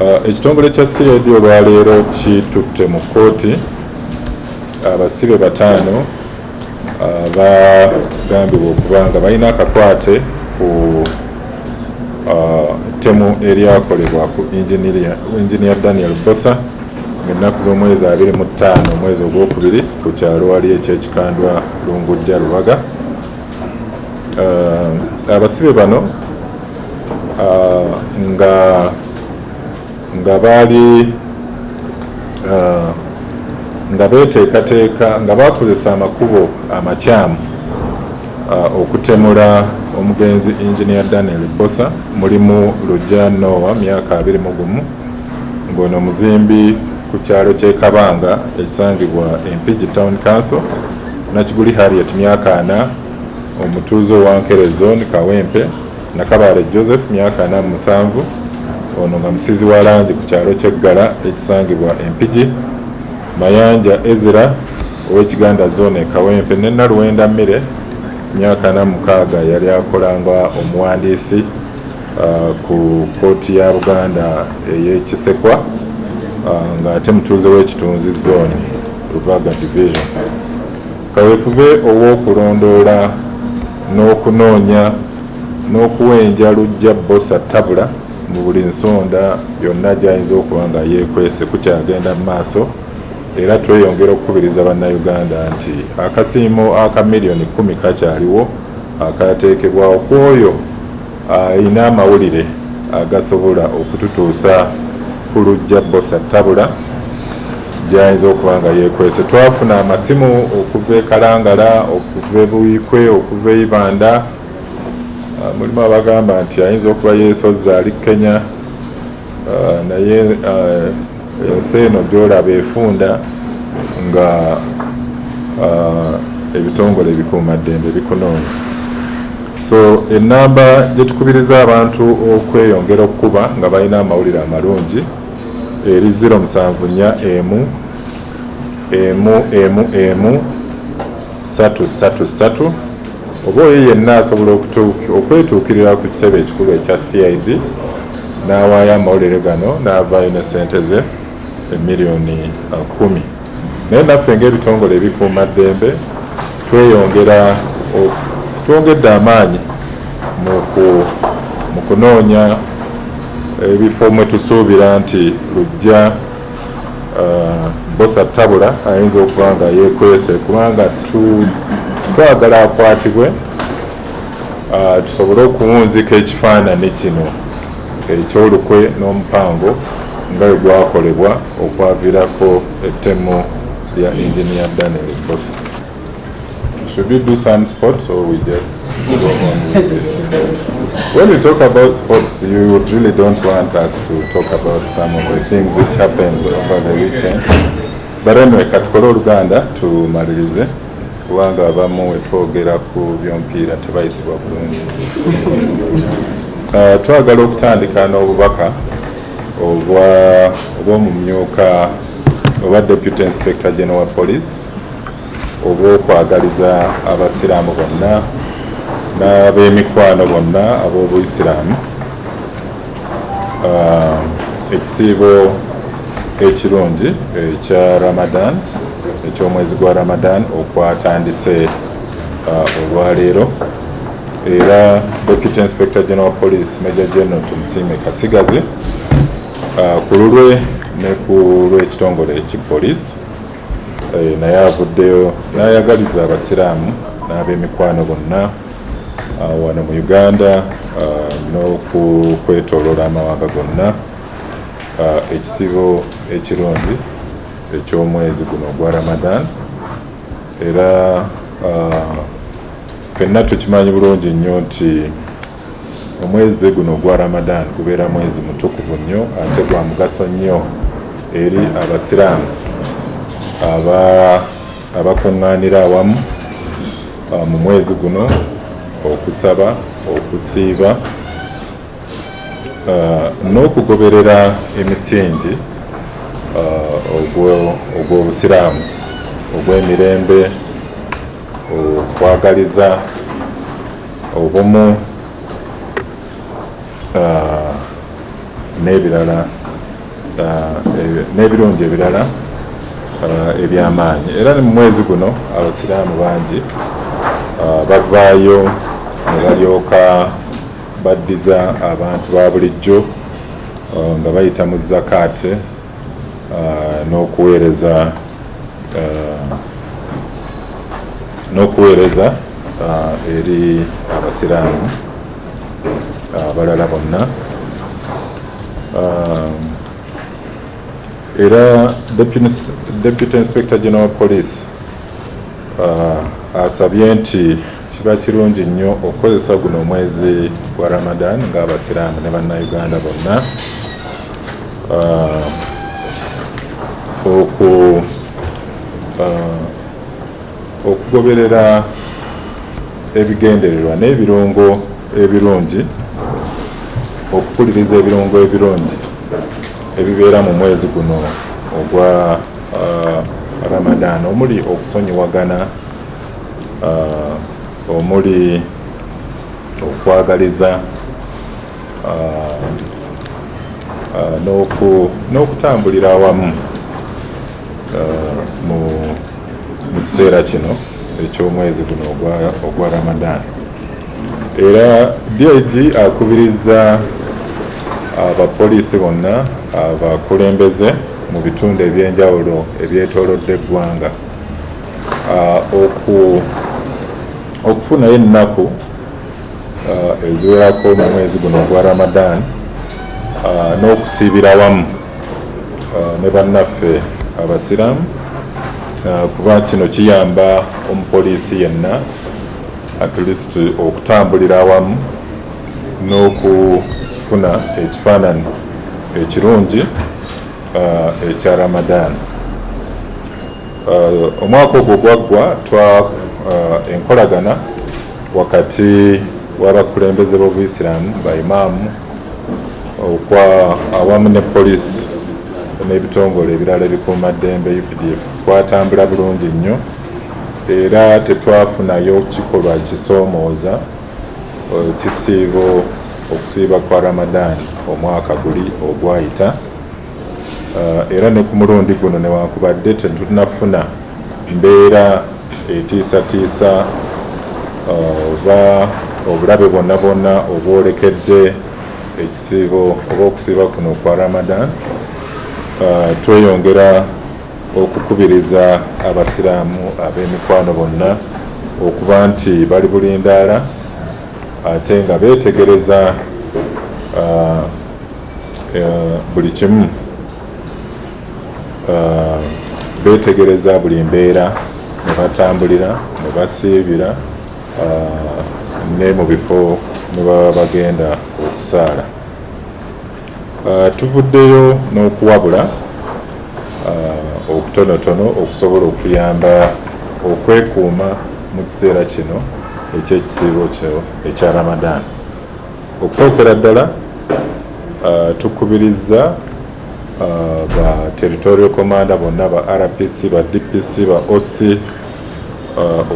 Ekitongole kya CID olwaleero kitutte mu kkooti abasibe 5 bagambibwa okuba nga balina akakwate ku ttemu eryakolebwa ku Engineer Daniel Bosa ng'ennaku z'omwezi 25 omwezi ogwokubiri ku kyalo wali ekyekikandwa Lungujja Lubaga. Abasibe bano nga bali nga beteekateeka nga bakozesa amakubo amakyamu okutemula omugenzi Engineer Daniel Bosa, mulimu Lujja Noah myaka 21 ng'ono muzimbi ku kyalo ky'e Kabanga ekisangibwa Empigi Town Council, Nakiguli Harriet myaka 4, omutuuze wa Nkere Zone Kawempe Nakabale Joseph myaka 47, ono nga musizi wa langi ku kyalo ky'Eggala ekisangibwa Empigi, Mayanja Ezra ow'Ekiganda Zone Kawempe ne Nalwenda Mmire myaka 46 yali akolanga omuwandiisi ku Kkooti ya Buganda ey'Ekisekwa ng'ate mutuuze w'ekitunzi Zone Lubaga Division. Kaweefube ow'okulondoola n'okunoonya n'okuwenja Lujja Bosa tabula mu buli nsonda yonna gy'ayinza okuba nga yeekwese kukyagenda mu maaso, era tweyongera okukubiriza bannayuganda nti akasiimo aka miliyoni 10 kakyaliwo akateekebwawo ku oyo ayina amawulire agasobola okututuusa ku Lujja Bosa tabula gy'ayinza okuba nga yeekwese. Twafuna amasimu okuva e Kalangala, okuva e Buikwe, okuva e Ibanda. Mulimu abagamba nti ayinza okuba yeesozza ali Kenya, naye ensi eno gy'olaba efunda nga ebitongole bikuumaddembe bikunoonya. So ennamba gye tukubiriza abantu okweyongera okukuba nga balina amawulire amalungi eri 074 333 oba oyo yenna asobola okwetuukirira ku kitebe ekikulu ekya CID n'awaayo amawulire gano n'avaayo ne ssente ze emiliyoni 10. Naye naffe ng'ebitongole ebikuumaddembe twongedde amaanyi mu kunoonya ebifo mwe tusuubira nti Lujja Bosa tabula ayinza okuba nga yeekwese, kubanga twagala akwatibwe tusobole okuwunzika ekifaananyi kino ekyolukwe n'omupango nga bwe gwakolebwa okwaviirako ettemu lya Engineer Daniel Bosa. Should we do some sports or we just go on with this? When we talk about sports, you really don't want us to talk about some of the things which happened over the weekend. But anyway, katukole oluganda tumalirize kubanga abamu wetwogera ku by'omupiira tebayisibwa bulungi. Twagala okutandika n'obubaka obw'omumyuka oba Deputy Inspector General Police obw'okwagaliza abasiraamu bonna n'ab'emikwano bonna ab'obuyisiraamu ekisiibo ekirungi ekya Ramadan, eky'omwezi gwa Ramadan okwatandise olwaleero. Era Deputy Inspector General Police Major General Tumusiime Kasigazi ku lulwe ne ku lw'ekitongole ekipoliisi naye avuddeyo n'ayagaliza abasiraamu n'ab'emikwano bonna wano mu Uganda n'okwetooloola amawanga gonna ekisibo ekirungi eky'omwezi guno ogwa Ramadan. Era ffenna tukimanyi bulungi nnyo nti omwezi guno ogwa Ramadan gubeera mwezi mutukuvu nnyo ate gwa mugaso nnyo eri abasiraamu abakuŋŋaanira awamu mu mwezi guno okusaba, okusiiba n'okugoberera emisingi ogw'obusiraamu ogw'emirembe, okwagaliza, obumu n'ebirala n'ebirungi ebirala eby'amaanyi. Era ne mu mwezi guno abasiraamu bangi bavaayo ne balyoka baddiza abantu ba bulijjo nga bayita mu zakaate n'okuweereza eri abasiraamu abalala bonna. Era Deputy Inspector General Police asabye nti kiba kirungi nnyo okukozesa guno omwezi gwa Ramadan ng'abasiraamu ne bannayuganda bonna okugoberera ebigendererwa n'ebirungo ebirungi, okukuliriza ebirungo ebirungi ebibeera mu mwezi guno ogwa Ramadan, omuli okusonyiwagana, omuli okwagaliza, n'okutambulira awamu mu kiseera kino eky'omwezi guno ogwa Ramadan. Era DIG akubiriza abapoliisi bonna abakulembeze mu bitundu ebyenjawulo ebyetoolodde eggwanga okufunayo ennaku eziwerako mu mwezi guno ogwa Ramadan n'okusiibira wamu ne bannaffe abasiraamu, kuba kino kiyamba omupoliisi yenna at least okutambulira awamu n'okufuna ekifaananyi ekirungi ekya Ramadan. Omwaka ogwo gwaggwa enkolagana wakati w'abakulembeze b'Obuyisiraamu baimaamu awamu ne poliisi n'ebitongole ebirala ebikuumaddembe UPDF twatambula bulungi nnyo, era tetwafunayo kikolwa kisoomooza kisiibo okusiiba kwa Ramadan omwaka guli ogwayita. Era ne ku mulundi guno newankubadde tetunafuna mbeera etiisatiisa oba obulabe bwonna bwonna obwolekedde ekisiibo oba okusiiba kuno kwa Ramadan, tweyongera okukubiriza abasiraamu ab'emikwano bonna okuba nti bali bulindaala ate nga beetegereza buli kimu, beetegereza buli mbeera ne batambulira ne basiibira ne mu bifo mwe baba bagenda okusaala. Tuvuddeyo n'okuwabula okutonotono okusobola okuyamba okwekuuma mu kiseera kino eky'ekisiibo ekya Ramadan. Okusookera ddala tukubiriza ba territorial commander bonna, ba RPC, ba DPC, ba OC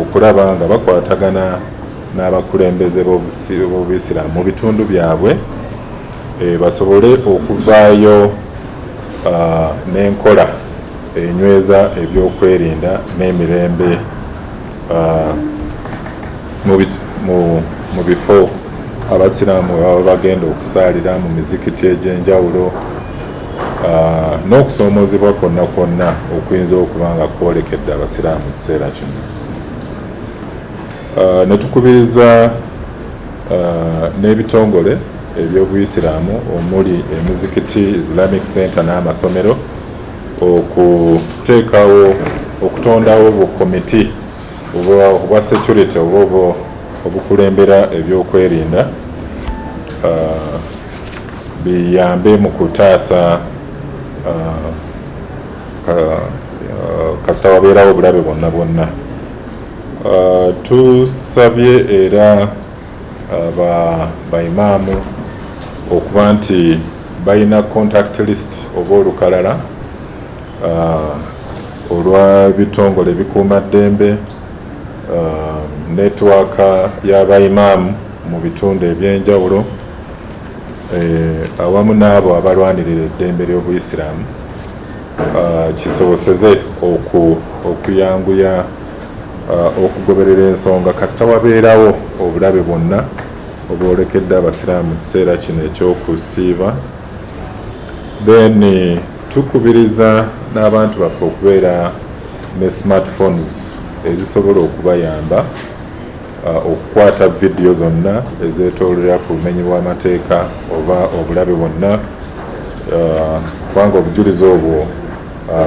okulaba nga bakwatagana n'abakulembeze b'Obuyisiraamu mu bitundu byabwe, basobole okuvaayo n'enkola enyweza ebyokwerinda n'emirembe mu bifo abasiraamu baba bagenda okusaalira mu mizikiti egy'enjawulo, n'okusoomoozebwa kwonna kwonna okuyinza okuba nga kwolekedde abasiraamu mu kiseera kino. Ne tukubiriza n'ebitongole eby'Obuyisiraamu omuli emizikiti, Islamic Center n'amasomero okutondawo bukomiti obwa security oba obukulembera ebyokwerinda biyambe mu kutaasa kasita wabeerawo obulabe bwonna bwonna. Tusabye era baimaamu okuba nti balina contact list oba olukalala olwa bitongole ebikuumaddembe, network y'abaimaamu mu bitundu ebyenjawulo, awamu n'abo abalwanirira eddembe ly'Obuyisiraamu kisoboseze okuyanguya okugoberera ensonga kasita wabeerawo obulabe bwonna obwolekedde abasiraamu mu kiseera kino ekyokusiiba. Then tukubiriza n'abantu baffe okubeera ne smartphones ezisobola okubayamba okukwata vidiyo zonna ezeetoolera ku bumenyi bw'amateeka oba obulabe bwonna, kubanga obujulizi obwo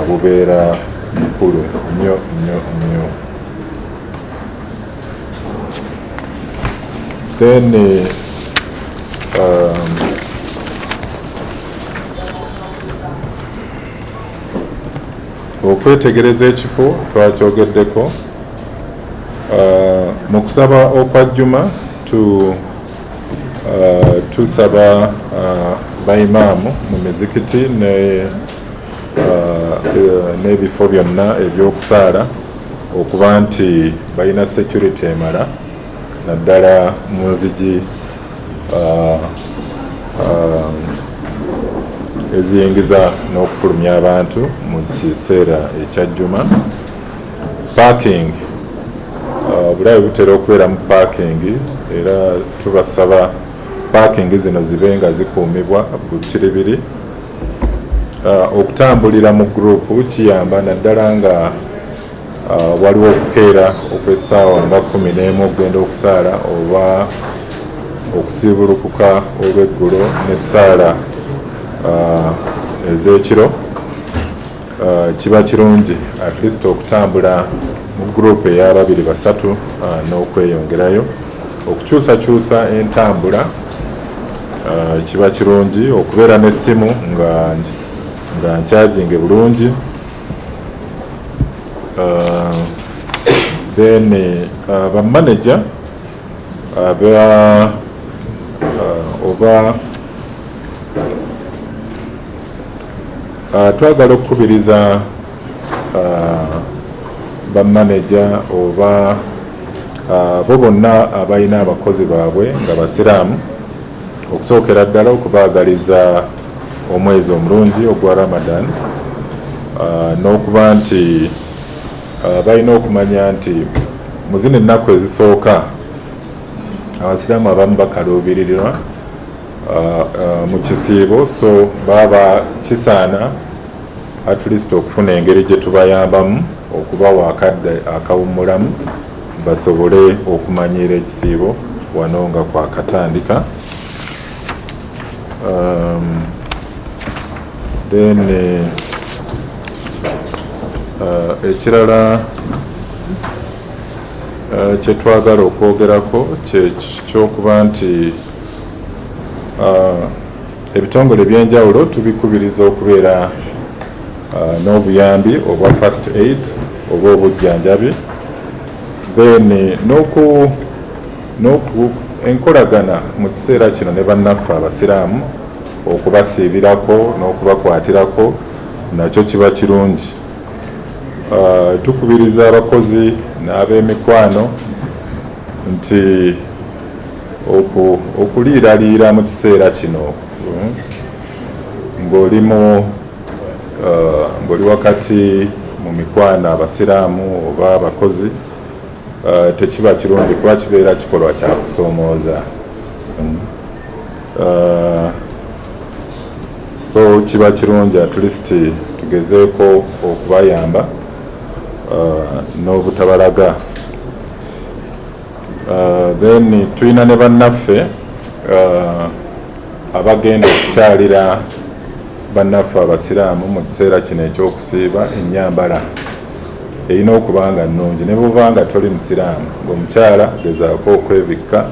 bubeera bukulu nnyo nnyo nnyo. Then okwetegereza ekifo twakyogeddeko. Mu kusaba okwajjuma tusaba baimaamu mu mizikiti n'ebifo byonna ebyokusaala okuba nti balina security emala naddala mu nzigi eziyingiza n'okufulumya abantu mu kiseera ekyajjuma. Parking, obulabe butera okubeera mu parking era tubasaba parking zino zibe nga zikuumibwa bukiribiri. Okutambulira mu gurupu kiyamba naddala nga waliwo okukeera okw'essaawa nga 11 okugenda okusaala oba okusiibulukuka olw'eggulo n'essaala ez'ekiro. Kiba kirungi at least okutambula mu gurupu ey'ababiri basatu n'okweyongerayo. Okukyusakyusa entambula kiba kirungi. Okubeera n'essimu nga nkyajinge bulungi. Then bamanager oba twagala okukubiriza bamanager oba bo bonna abalina abakozi baabwe nga basiraamu okusookera ddala okubaagaliza omwezi omulungi ogwa Ramadan, n'okuba nti balina okumanya nti mu zino ennaku ezisooka abasiraamu abamu bakaluubiririrwa mu kisiibo, so baba kisaana at least okufuna engeri gye tubayambamu okubawa akadde akawummulamu basobole okumanyiira ekisiibo wano nga kwakatandika. Then ekirala kye twagala okwogerako ky'okuba nti ebitongole ebyenjawulo tubikubiriza okubeera n'obuyambi obwa first aid oba obujjanjabi, then enkolagana mu kiseera kino ne bannaffe abasiraamu okubasiibirako n'okubakwatirako nakyo kiba kirungi. Tukubiriza abakozi n'ab'emikwano nti okuliiraliira mu kiseera kino ng'oli wakati mu mikwano abasiraamu oba abakozi tekiba kirungi kuba kibeera kikolwa kya kusoomooza. So kiba kirungi at least tugezeeko okubayamba n'obutabalaga. Then tulina ne bannaffe abagenda okukyalira bannaffe abasiraamu mu kiseera kino ekyokusiiba. Ennyambala erina okuba nga nnungi, ne bw'oba nga toli musiraamu ng'omukyala gezaako okwebikka.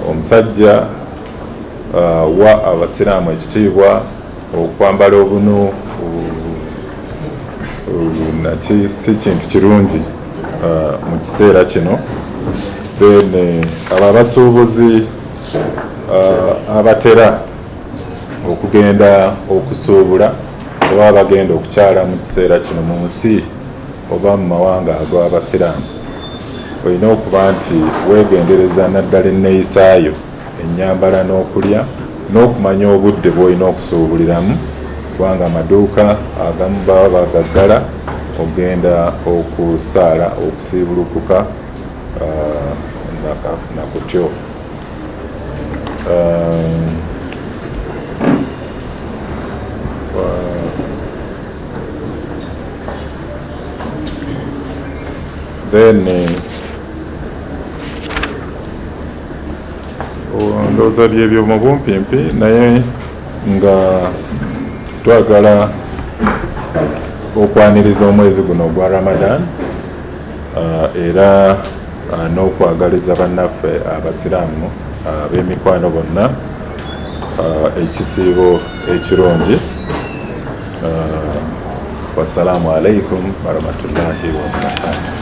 Omusajja wa abasiraamu ekitiibwa okwambala obunu naki si kintu kirungi mu kiseera kino. Then abo abasuubuzi abatera okugenda okusuubula oba abagenda okukyala mu kiseera kino mu nsi oba mu mawanga ag'abasiraamu olina okuba nti weegendereza naddala enneeyisaayo ennyambala n'okulya n'okumanya obudde bw'olina okusuubuliramu kubanga amaduuka agamu baba bagaggala ogenda okusaala okusiibulukuka nakutyo. Then ndowooza byebyo mu bumpimpi, naye nga twagala okwaniriza omwezi guno ogwa Ramadan era n'okwagaliza bannaffe abasiraamu ab'emikwano bonna ekisiibo ekirungi. Wassalaamu alaikum warahmatullahi wabarakatuh.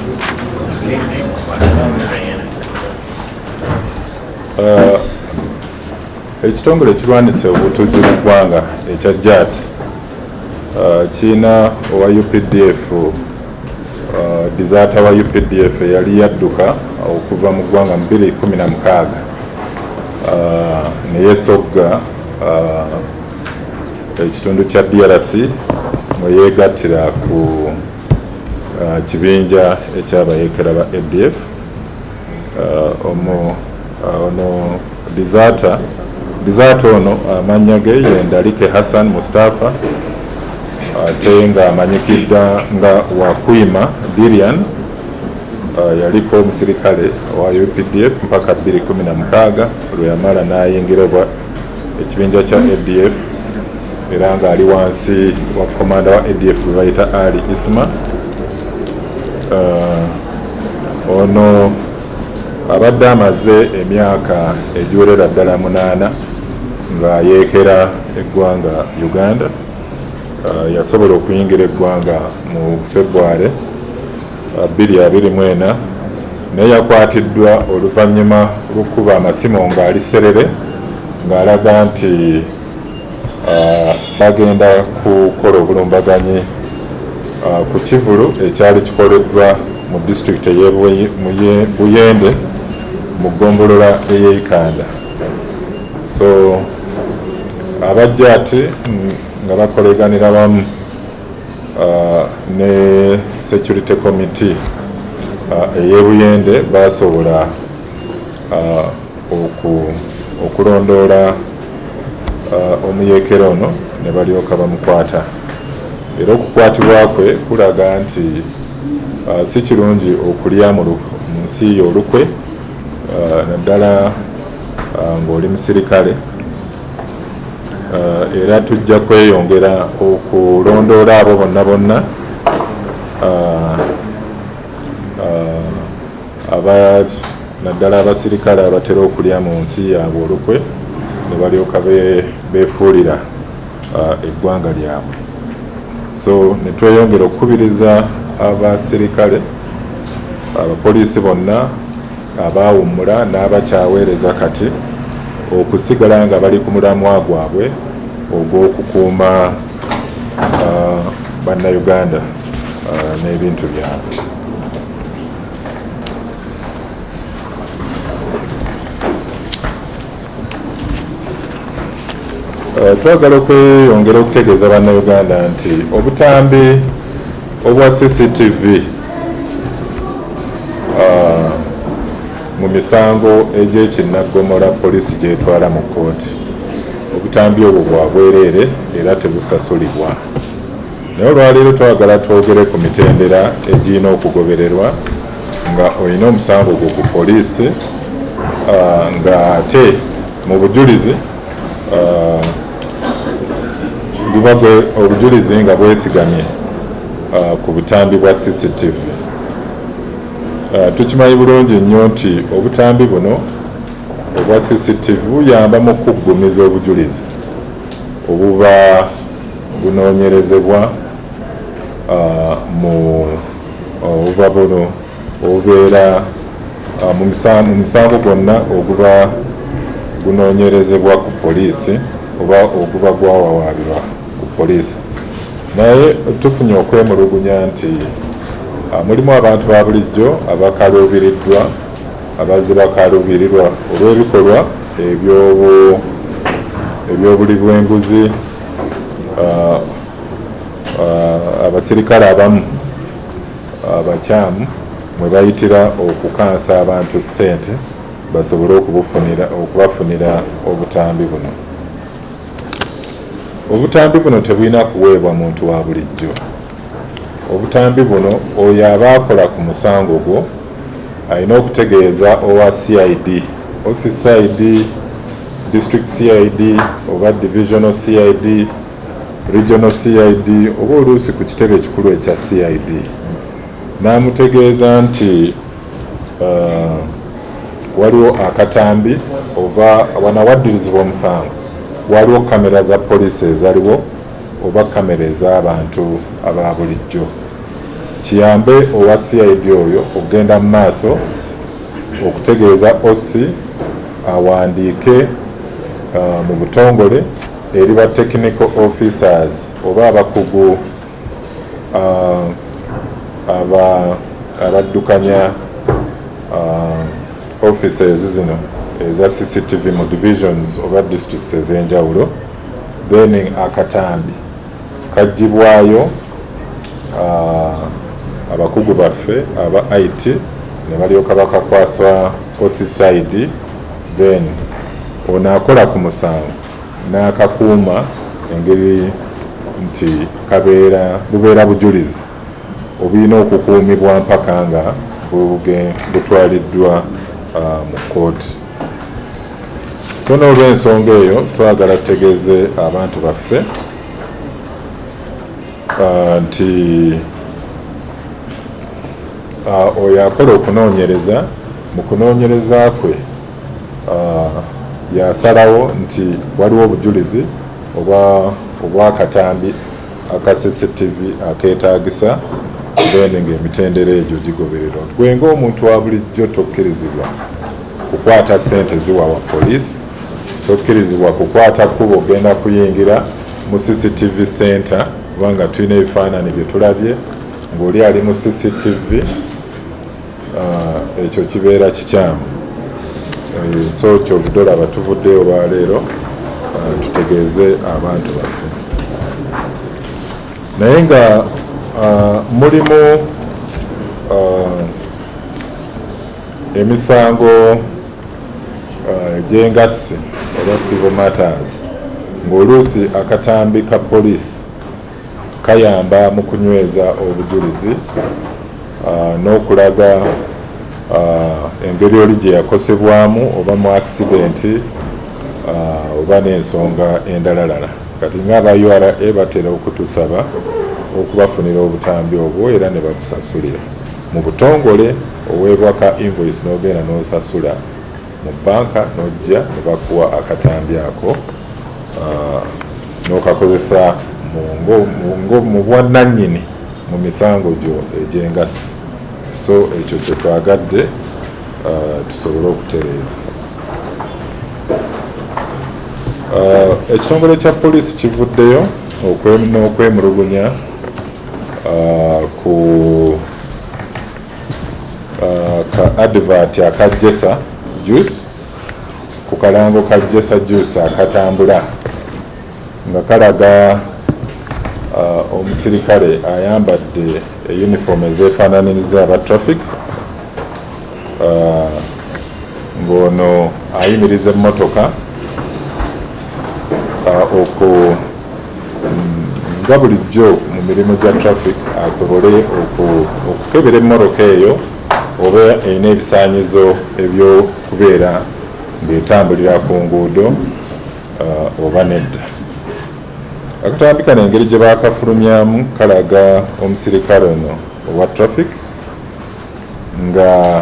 Ekitongole ekirwanisa obutujju mu ggwanga ekya JAT kiina owa UPDF disaata wa UPDF yali yadduka okuva mu ggwanga mu 2016 neyesogga ekitundu kya DRC mwe yeegattira ku kibinja ekyabayeekera ba ADF. Ono disaata ono amannya ge ye Ndalike Hassan Mustafa ate nga amanyikidda nga Wakwima Dirian yaliko omusirikale wa UPDF mpaka 2016 lwe yamala n'ayingirwa ekibinja kya ADF era ng'ali wansi wa komanda wa ADF gwe bayita Ali Isma. Ono abadde amaze emyaka egiwerera ddala 8 nga yeekera eggwanga Uganda. Yasobola okuyingira eggwanga mu February 2024 naye yakwatiddwa oluvannyuma lw'okuba amasimo ng'ali Serere ng'alaga nti bagenda kukola obulumbaganyi ku kivulu ekyali kikoleddwa mu disitulikiti ey'e Buyende mu ggombolola ey'Eikanda. So abajja ati nga bakoleganira wamu ne security committee ey'e Buyende basobola okulondoola omuyeekera ono ne balyoka bamukwata. Era okukwatibwa kwe kulaga nti si kirungi okulya mu nsi y'olukwe naddala ng'oli musirikale. Era tujja kweyongera okulondoola abo bonna naddala abasirikale abatera okulya mu nsi yaabwe olukwe ne balyoka beefuulira eggwanga lyabwe. So ne tweyongera okukubiriza abasirikale abapoliisi bonna abaawummula n'abakyaweereza kati okusigala nga bali ku mulamwa gwabwe ogw'okukuuma bannayuganda n'ebintu byabwe. Twagala okweyongera okutegeeza bannayuganda nti obutambi obwa CCTV mu misango egy'ekinnaggomola poliisi gyetwala mu kkooti, obutambi obwo bwa bwereere era tebusasulibwa. Naye olwaleero twagala twogere ku mitendera egirina okugobererwa nga olina omusango gwo ku poliisi nga ate mu bujulizi buba obujulizi nga bwesigamye ku butambi bwa CCTV. Tukimanyi bulungi nnyo nti obutambi buno obwa CCTV buyamba mu kuggumiza obujulizi obuba bunoonyerezebwa obuba buno obubeera mu musango gwonna oguba gunoonyerezebwa ku poliisi oba oguba gwawawaabirwa ku poliisi. Naye tufunye okwemulugunya nti mulimu abantu ba bulijjo abakaluubiriddwa abazze bakaluubirirwa olw'ebikolwa ebyobuli bw'enguzi, abasirikale abamu abakyamu mwe bayitira okukansa abantu ssente basobole okubafunira obutambi buno. Obutambi buno tebulina kuweebwa muntu wa bulijjo. Obutambi buno oyo aba akola ku musango gwo alina okutegeeza owa CID, OCCID, District CID oba Divisional CID, Regional CID oba oluusi ku kitebe ekikulu ekya CID. N'amutegeeza nti waliwo akatambi oba wanawaddirizibwa omusango, waliwo kamera za poliisi ezaliwo oba kamera ez'abantu aba bulijjo. Kiyambe owa CID oyo okugenda mu maaso okutegeeza OC awandiike mu butongole eri ba technical officers oba abakugu abaddukanya offices zino eza CCTV mu divisions oba districts ez'enjawulo, then akatambi kagibwayo abakugu baffe aba IT ne balyoka bakakwaswa OCCID, then ono akola ku musango n'akakuuma engeri nti bubeera bujulizi obulina okukuumibwa mpaka nga butwaliddwa mu kkooti. So n'olw'ensonga eyo twagala tutegeeze abantu baffe nti oyo akola okunoonyereza, mu kunoonyereza kwe yasalawo nti waliwo obujulizi obw'akatambi aka CCTV akeetaagisa, then ng'emitendera egyo gigobererwa. Gwe ng'omuntu wa bulijjo tokkirizibwa kukwata ssente ziwawa poliisi, tokkirizibwa kukwata kkubo ogenda kuyingira mu CCTV center kubanga tulina ebifaananyi bye tulabye ng'oli ali mu CCTV, ekyo kibeera kikyamu. So kyovudde olaba tuvuddeyo olwaleero tutegeeze abantu baffe. Naye nga mulimu emisango egy'engassi oba civil matters, ng'oluusi akatambi ka poliisi kayamba mu kunyweza obujulizi n'okulaga engeri oli gye yakosebwamu oba mu accidenti oba n'ensonga endalalala. Kati ng'aba URA batera okutusaba okubafunira obutambi obwo era ne babusasulira mu butongole, oweebwa ka invoice n'ogenda n'osasula mu banka n'ojja ne bakuwa akatambi ako n'okakozesa mu bwannannyini mu misango gyo egy'engassi. So ekyo kye twagadde tusobole okutereeza. Ekitongole kya poliisi kivuddeyo n'okwemulugunya ku ka advert aka Jessa juice, ku kalango ka Jessa juice akatambula nga kalaga omusirikale ayambadde uniform ezeefaananiriza aba traffic, ng'ono ayimiriza emmotoka nga bulijjo mu mirimu gya traffic asobole okukebera emmotoka eyo oba erina ebisaanyizo ebyokubeera ng'etambulira ku nguudo oba nedda. Akatambi kano engeri gye baakafulumyamu kalaga omusirikale ono owa traffic nga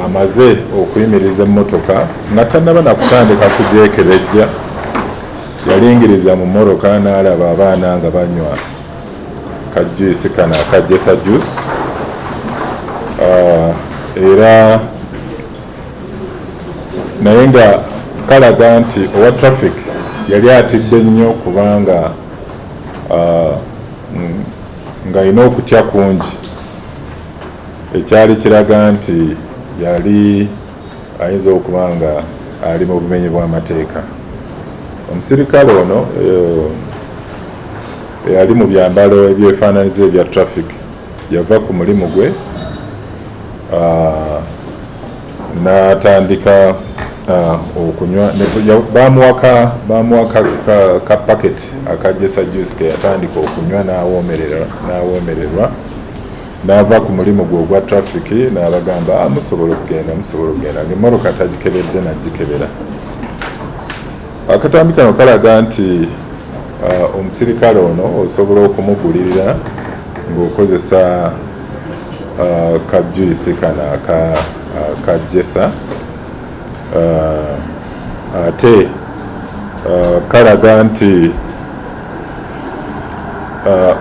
amaze okuyimiriza emmotoka nga tannaba nakutandika kugyekebejja, yalingiriza mu mmotoka n'alaba abaana nga banywa kajuisi kano aka Jessa juice, era naye nga kalaga nti owa traffic yali atidde nnyo kubanga ng'alina okutya kungi ekyali kiraga nti yali ayinza okuba nga ali mu bumenyi bw'amateeka. Omusirikale ono yali mu byambalo ebyefaananiza ebya traffic, yava ku mulimu gwe n'atandika okunywa. Bamuwaka ka packet akajesa juice ke yatandika okunywa n'awoomererwa, n'ava ku mulimu gwe ogwa traffic n'abagamba musobola okugenda ng'emmotoka tagikebedde n'agikebera. Akatambi kano kalaga nti omusirikale ono osobola okumugulirira ng'okozesa ka juice kano akajesa, ate kalaga nti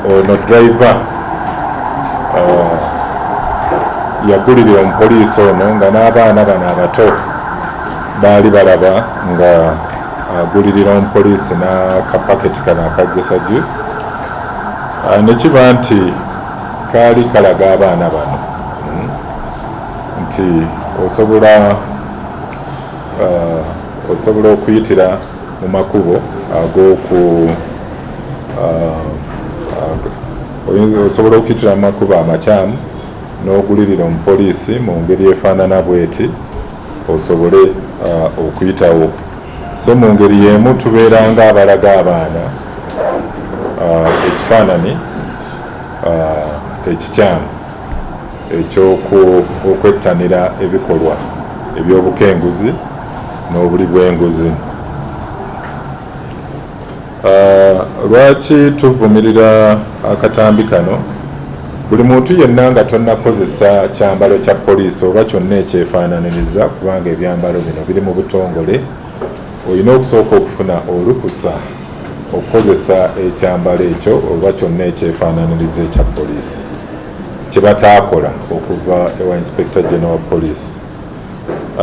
ono driver yagulirira omupoliisi ono nga n'abaana bano abato baali balaba nga agulirira omupoliisi n'akapaketi kano akajesa juice, nekiba nti kaali kalaga abaana bano nti osobola okuyitira mu makubo osobola okuyitira mu makubo amakyamu n'ogulirira omupoliisi mu ngeri efaanana bweti osobole okuyitawo. So mu ngeri y'emu tubeera nga abalaga abaana ekifaananyi ekikyamu eky'okwettanira ebikolwa eby'obukenguzi n'obuli bw'enguzi. Lwaki tuvumirira akatambi kano? Buli muntu yenna nga tonnakozesa kyambalo kya poliisi oba kyonna ekyefaananiriza, kubanga ebyambalo bino biri mu butongole, olina okusooka okufuna olukusa okukozesa ekyambalo ekyo oba kyonna ekyefaananiriza ekya poliisi, kye bataakola okuva ewa Inspector General Police.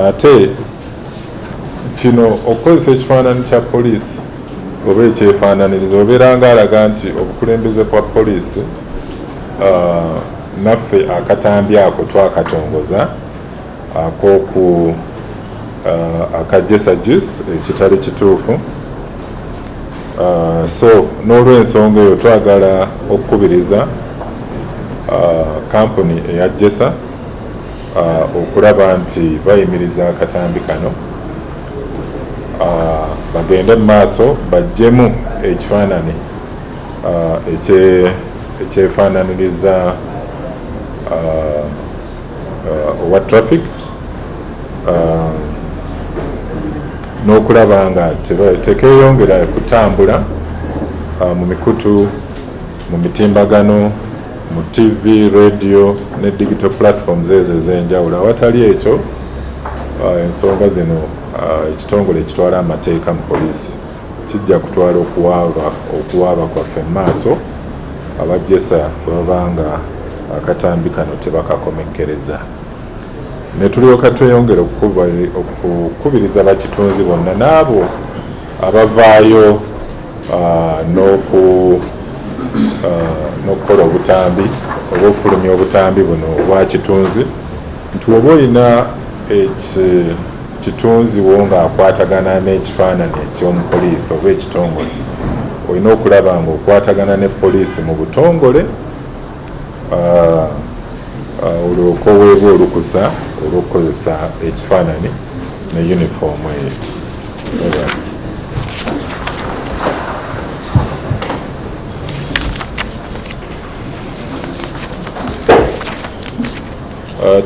Ate kino okukozesa ekifaananyi kya poliisi oba ekyefaananiriza obeera nga alaga nti obukulembeze kwa poliisi naffe akatambi ako twakatongoza ak'oku akajesa juice ekitali kituufu. So n'olw'ensonga eyo twagala okukubiriza kampuni eya jesa okulaba nti bayimiriza akatambi kano, bagende mu maaso bajjemu ekifaananyi ekyefaananiriza owa traffic, n'okulaba nga tekeeyongera kutambula mu mikutu, mu mitimbagano, mu TV, radio ne digital platforms ezo ez'enjawulo. Awatali ekyo ensonga zino ekitongole ekitwala amateeka mu poliisi kijja kutwala okuwaaba kwaffe mu maaso abajjesa bwebabanga akatambi kano tebakakomekkereza. Ne tulyoka tweyongera okukubiriza bakitunzi bonna n'abo abavaayo n'okukola obutambi oba ofulumya obutambi buno obwa kitunzi, nti oba olina kitunzi wo ng'akwatagana n'ekifaananyi eky'omupoliisi oba ekitongole, olina okulaba ng'okwatagana ne poliisi mu butongole olyoka oweebwa olukusa olw'okukozesa ekifaananyi ne yunifoomu eyo.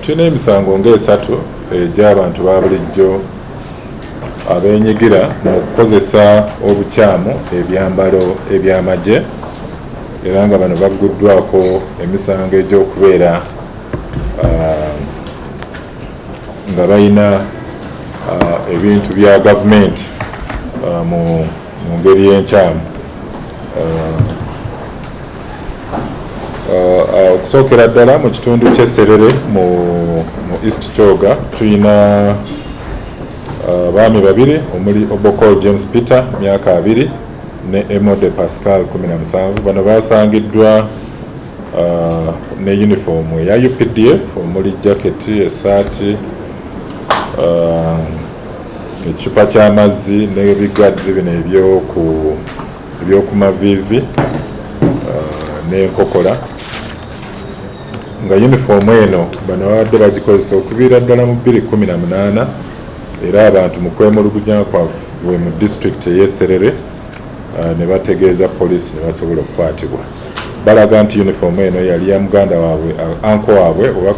Tulina emisango ng'esatu egy'abantu ba bulijjo abeenyigira mu kukozesa obukyamu ebyambalo eby'amagye, era nga bano bagguddwako emisango egy'okubeera nga balina ebintu bya gavumenti mu ngeri y'enkyamu. Okusookera ddala mu kitundu ky'Esserere mu East Kyoga tulina abaami babiri omuli Obokol James Peter myaka 2 ne Emode Pascal 17. Bano basangiddwa ne uniform eya UPDF omuli jacket, esaati ekicupa ky'amazzi n'ebigadzi bino ebyokumaviivi n'enkokola, nga yunifoomu eno bano babadde bagikozesa okuviira ddala mu 2018 era abantu mu kwemulugunya kwabwe mu disitulikiti ey'Esserere ne bategeeza poliisi ne basobola okukwatibwa. Balaga nti yunifoomu eno yali ya muganda waabwe anko waabwe oba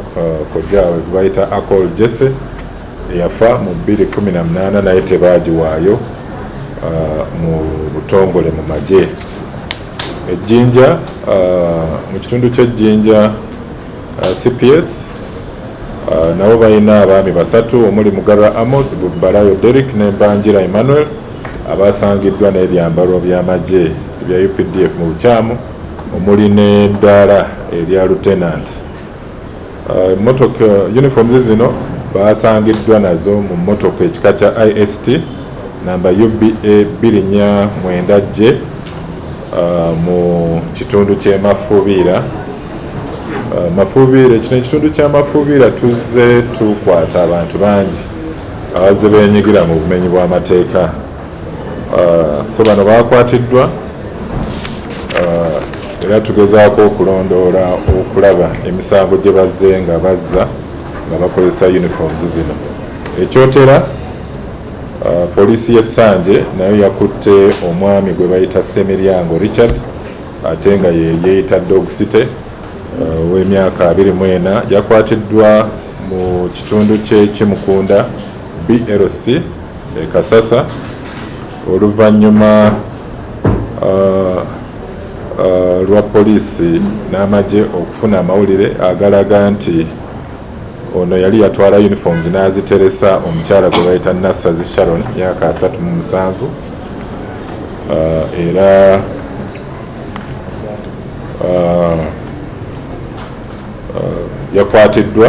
kojja waabwe gwe bayita Akol Jesse eyafa mu 2018 naye tebaagiwaayo mu butongole mu magye. Ejjinja mu kitundu ky'Ejjinja CPS nabo balina abaami basatu omuli Mugarra Amos, Balayo Derek ne Banjira Emmanuel abasangiddwa n'ebyambalo by'amagye ebya UPDF mu bukyamu omuli n'eddaala erya Lieutenant. Uniforms zino basangiddwa nazo mu mmotoka ekika kya IST namba UBA 249J mu kitundu ky'e Mafuubira. Mafuubira, kino ekitundu kya Mafuubira tuzze tukwata abantu bangi abazze beenyigira mu bumenyi bw'amateeka. So bano bakwatiddwa era tugezaako okulondoola okulaba emisango gye bazze nga bazza nga bakozesa uniforms zino. Ekyotera poliisi y'Essanje nayo yakutte omwami gwe bayita Semiryango Richard ate nga ye yeeyita Dog City w'emyaka 24 yakwatiddwa mu kitundu ky'Ekimukunda BLC Kasasa oluvannyuma lwa poliisi n'amagye okufuna amawulire agalaga nti ono yali yatwala uniforms n'aziteresa omukyala gwe bayita Nassazi Sharon myaka 37 era yakwatiddwa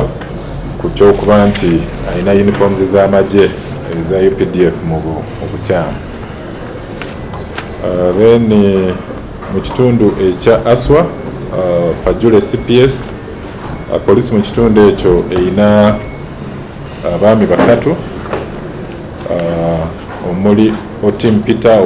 ku kyokuba nti alina uniforms z'amagye eza UPDF mu bukyamu. Then mu kitundu ekya Aswa Pajule CPS poliisi mu kitundu ekyo erina abaami basatu omuli Otim Peter